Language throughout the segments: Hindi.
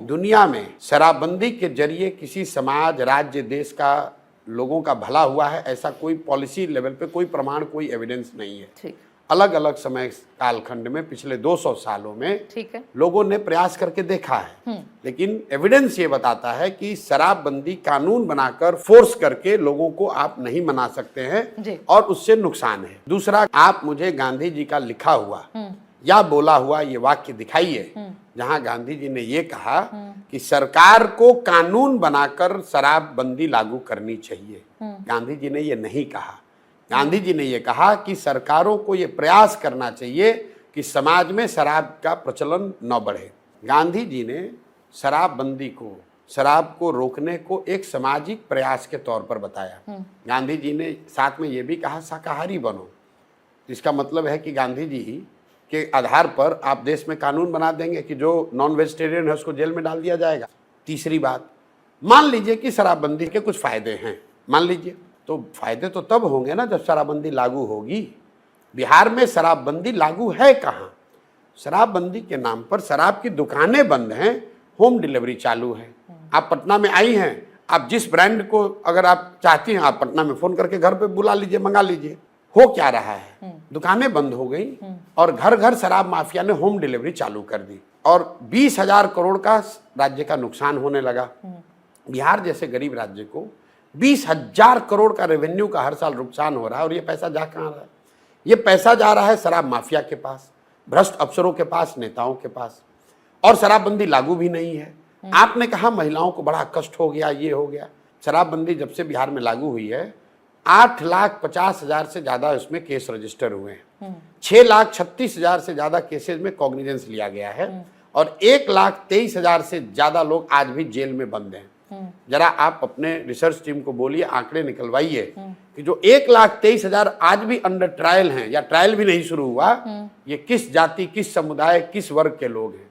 दुनिया में शराबबंदी के जरिए किसी समाज, राज्य, देश का लोगों का भला हुआ है ऐसा कोई पॉलिसी लेवल पे कोई प्रमाण, कोई एविडेंस नहीं है। अलग अलग समय कालखंड में पिछले 200 सालों में लोगों ने प्रयास करके देखा है, लेकिन एविडेंस ये बताता है कि शराबबंदी कानून बनाकर फोर्स करके लोगों को आप नहीं मना सकते हैं और उससे नुकसान है। दूसरा, आप मुझे गांधी जी का लिखा हुआ या बोला हुआ ये वाक्य दिखाइए जहां गांधी जी ने ये कहा कि सरकार को कानून बनाकर शराबबंदी लागू करनी चाहिए। गांधी जी ने ये नहीं कहा। गांधी जी ने ये कहा कि सरकारों को ये प्रयास करना चाहिए कि समाज में शराब का प्रचलन न बढ़े। गांधी जी ने शराबबंदी को, शराब को रोकने को एक सामाजिक प्रयास के तौर पर बताया। गांधी जी ने साथ में ये भी कहा शाकाहारी बनो। इसका मतलब है कि गांधी जी के आधार पर आप देश में कानून बना देंगे कि जो नॉन वेजिटेरियन है उसको जेल में डाल दिया जाएगा। तीसरी बात, मान लीजिए कि शराबबंदी के कुछ फायदे हैं, मान लीजिए, तो फायदे तो तब होंगे ना जब शराबबंदी लागू होगी। बिहार में शराबबंदी लागू है कहाँ? शराबबंदी के नाम पर शराब की दुकानें बंद हैं, होम डिलीवरी चालू है। आप पटना में आई हैं, आप जिस ब्रांड को अगर आप चाहती हैं आप पटना में फोन करके घर पे बुला लीजिए, मंगा लीजिए। हो क्या रहा है? दुकानें बंद हो गई और घर घर शराब माफिया ने होम डिलीवरी चालू कर दी और 20,000 करोड़ का राज्य का नुकसान होने लगा। बिहार जैसे गरीब राज्य को 20,000 करोड़ का रेवेन्यू का हर साल नुकसान हो रहा है और ये पैसा जा कहाँ रहा है? ये पैसा जा रहा है शराब माफिया के पास, भ्रष्ट अफसरों के पास, नेताओं के पास। और शराबबंदी लागू भी नहीं है। आपने कहा महिलाओं को बड़ा कष्ट हो गया, ये हो गया। शराबबंदी जब से बिहार में लागू हुई है 8,50,000 से ज्यादा इसमें केस रजिस्टर हुए हैं। 6,36,000 से ज्यादा केसेस में कॉग्निजेंस लिया गया है और 1,23,000 से ज्यादा लोग आज भी जेल में बंद हैं। जरा आप अपने रिसर्च टीम को बोलिए, आंकड़े निकलवाइए कि जो 1,23,000 आज भी अंडर ट्रायल हैं या ट्रायल भी नहीं शुरू हुआ, ये किस जाति, किस समुदाय, किस वर्ग के लोग हैं?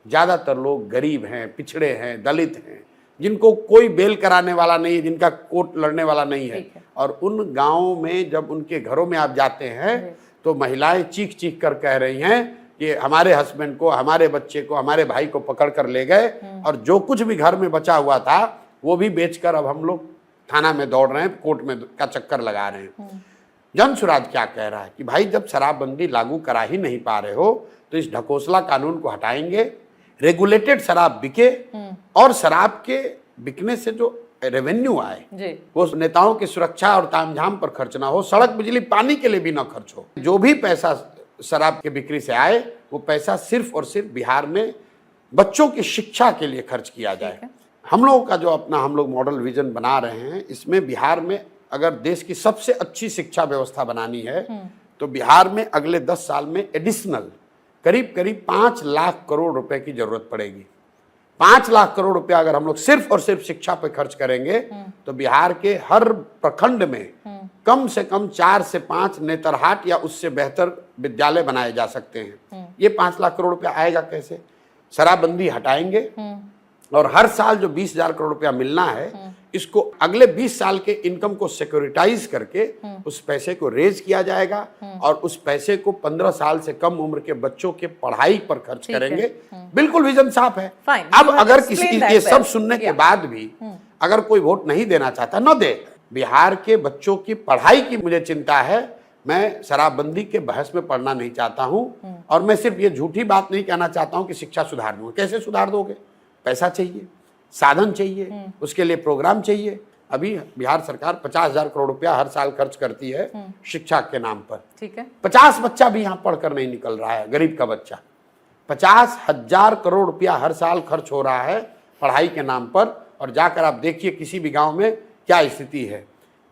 ज्यादातर लोग गरीब हैं, पिछड़े हैं, दलित हैं, जिनको कोई बेल कराने वाला नहीं है, जिनका कोर्ट लड़ने वाला नहीं है। और उन गांवों में जब उनके घरों में आप जाते हैं तो महिलाएं चीख चीख कर कह रही हैं कि हमारे हस्बैंड को, हमारे बच्चे को, हमारे भाई को पकड़ कर ले गए और जो कुछ भी घर में बचा हुआ था वो भी बेचकर अब हम लोग थाना में दौड़ रहे हैं, कोर्ट में का चक्कर लगा रहे हैं। जन सुराज क्या कह रहा है कि भाई जब शराबबंदी लागू करा ही नहीं पा रहे हो तो इस ढकोसला कानून को हटाएंगे, रेगुलेटेड शराब बिके और शराब के बिकने से जो रेवेन्यू आए वो नेताओं की सुरक्षा और तामझाम पर खर्च ना हो, सड़क, बिजली, पानी के लिए भी ना खर्च हो। जो भी पैसा शराब के बिक्री से आए वो पैसा सिर्फ और सिर्फ बिहार में बच्चों की शिक्षा के लिए खर्च किया जाए। हम लोगों का जो अपना हम लोग मॉडल विजन बना रहे हैं, इसमें बिहार में अगर देश की सबसे अच्छी शिक्षा व्यवस्था बनानी है तो बिहार में अगले 10 साल में एडिशनल करीब करीब 5 लाख करोड़ रुपए की जरूरत पड़ेगी। 5 लाख करोड़ रुपया अगर हम लोग सिर्फ और सिर्फ शिक्षा पे खर्च करेंगे तो बिहार के हर प्रखंड में कम से कम 4 से 5 नेतरहाट या उससे बेहतर विद्यालय बनाए जा सकते हैं। ये 5 लाख करोड़ रुपया आएगा कैसे? शराबबंदी हटाएंगे और हर साल जो 20,000 करोड़ रुपया मिलना है इसको अगले 20 साल के इनकम को सिक्योरिटाइज करके उस पैसे को रेज किया जाएगा और उस पैसे को 15 साल से कम उम्र के बच्चों के पढ़ाई पर खर्च करेंगे। बिल्कुल विजन साफ है। अब अगर किसी ये सब सुनने के बाद भी अगर कोई वोट नहीं देना चाहता, न दे। बिहार के बच्चों की पढ़ाई की मुझे चिंता है। मैं शराबबंदी के बहस में पढ़ना नहीं चाहता हूं और मैं सिर्फ ये झूठी बात नहीं कहना चाहता हूं कि शिक्षा सुधार दूंगा। कैसे सुधार दोगे? पैसा चाहिए, साधन चाहिए, उसके लिए प्रोग्राम चाहिए। अभी बिहार सरकार 50,000 करोड़ रुपया हर साल खर्च करती है शिक्षा के नाम पर। ठीक है, 50 बच्चा भी यहाँ पढ़कर नहीं निकल रहा है, गरीब का बच्चा। 50,000 करोड़ रुपया हर साल खर्च हो रहा है पढ़ाई के नाम पर और जाकर आप देखिए किसी भी गांव में क्या स्थिति है।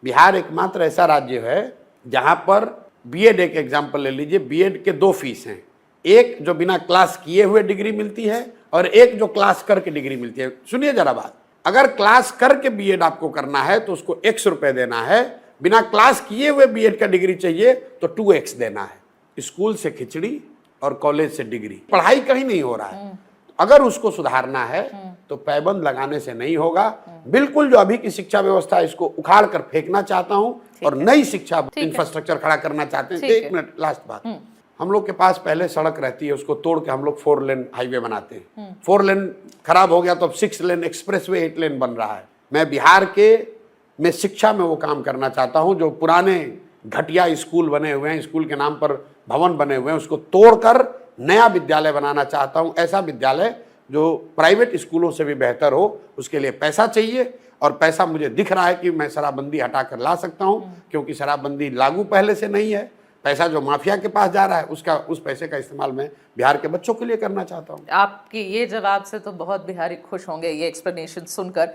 बिहार एकमात्र ऐसा राज्य है जहां पर बीएड, एक एग्जाम्पल ले लीजिए, बीएड के 2 फीस हैं। एक जो बिना क्लास किए हुए डिग्री मिलती है और एक जो क्लास करके डिग्री मिलती है। सुनिए जरा बात, अगर क्लास करके बीएड आपको करना है तो उसको 100 रुपए देना है, बिना क्लास किए हुए बीएड का डिग्री चाहिए तो 2x देना है। स्कूल से खिचड़ी और कॉलेज से डिग्री, पढ़ाई कहीं नहीं हो रहा है। अगर उसको सुधारना है तो पैबंद लगाने से नहीं होगा। बिल्कुल जो अभी की शिक्षा व्यवस्था है इसको उखाड़ कर फेंकना चाहता हूं और नई शिक्षा इंफ्रास्ट्रक्चर खड़ा करना चाहते हैं। 1 मिनट, लास्ट बात, हम लोग के पास पहले सड़क रहती है, उसको तोड़ के हम लोग 4 लेन हाईवे बनाते हैं। 4 लेन खराब हो गया तो अब 6 लेन एक्सप्रेसवे 8 लेन बन रहा है। मैं बिहार के में शिक्षा में वो काम करना चाहता हूं, जो पुराने घटिया स्कूल बने हुए हैं, स्कूल के नाम पर भवन बने हुए हैं, उसको तोड़कर नया विद्यालय बनाना चाहता हूं। ऐसा विद्यालय जो प्राइवेट स्कूलों से भी बेहतर हो। उसके लिए पैसा चाहिए, और पैसा मुझे दिख रहा है कि मैं शराबबंदी हटाकर ला सकता हूं, क्योंकि शराबबंदी लागू पहले से नहीं है। पैसा जो माफिया के पास जा रहा है, उस पैसे का इस्तेमाल मैं बिहार के बच्चों के लिए करना चाहता हूं। आपकी ये जवाब से तो बहुत बिहारी खुश होंगे, ये एक्सप्लेनेशन सुनकर।